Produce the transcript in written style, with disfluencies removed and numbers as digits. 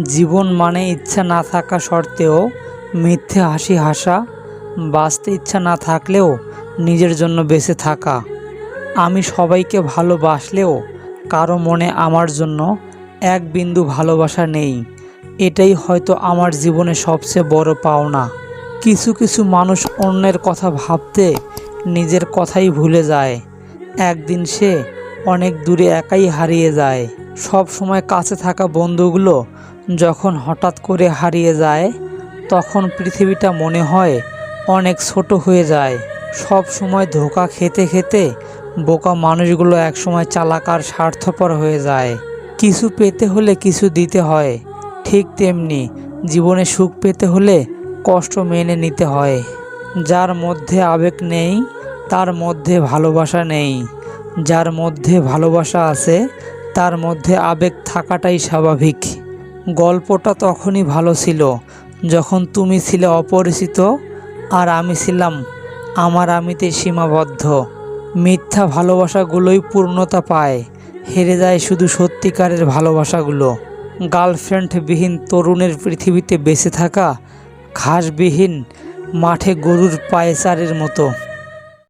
জীবন মানে ইচ্ছা না থাকা সত্ত্বেও মিথ্যে হাসি হাসা, বাঁচতে ইচ্ছা না থাকলেও নিজের জন্য বেঁচে থাকা। আমি সবাইকে ভালোবাসলেও কারো মনে আমার জন্য এক বিন্দু ভালোবাসা নেই। এটাই হয়তো আমার জীবনে সবচেয়ে বড় পাওনা। কিছু কিছু মানুষ অন্যের কথা ভাবতে নিজের কথাই ভুলে যায়। একদিন সে অনেক দূরে একাই হারিয়ে যায়। সব সময় কাছে থাকা বন্ধুগুলো যখন হঠাৎ করে হারিয়ে যায়, তখন পৃথিবীটা মনে হয় অনেক ছোট হয়ে যায়। সব সময় ধোঁকা খেতে খেতে বোকা মানুষগুলো একসময় চালাক আর স্বার্থপর হয়ে যায়। কিছু পেতে হলে কিছু দিতে হয়, ঠিক তেমনি জীবনে সুখ পেতে হলে কষ্ট মেনে নিতে হয়। যার মধ্যে আবেগ নেই তার মধ্যে ভালোবাসা নেই, যার মধ্যে ভালোবাসা আছে তার মধ্যে আবেগ থাকাটাই স্বাভাবিক। গল্পটা তখনই ভালো ছিল যখন তুমি ছিলে অপরিচিত আর আমি ছিলাম আমার আমিতে সীমাবদ্ধ। মিথ্যা ভালোবাসাগুলোই পূর্ণতা পায়, হেরে যায় শুধু সত্যিকারের ভালোবাসাগুলো। গার্লফ্রেন্ডবিহীন তরুণের পৃথিবীতে বেঁচে থাকা ঘাসবিহীন মাঠে গরুর পায়েচারের মতো।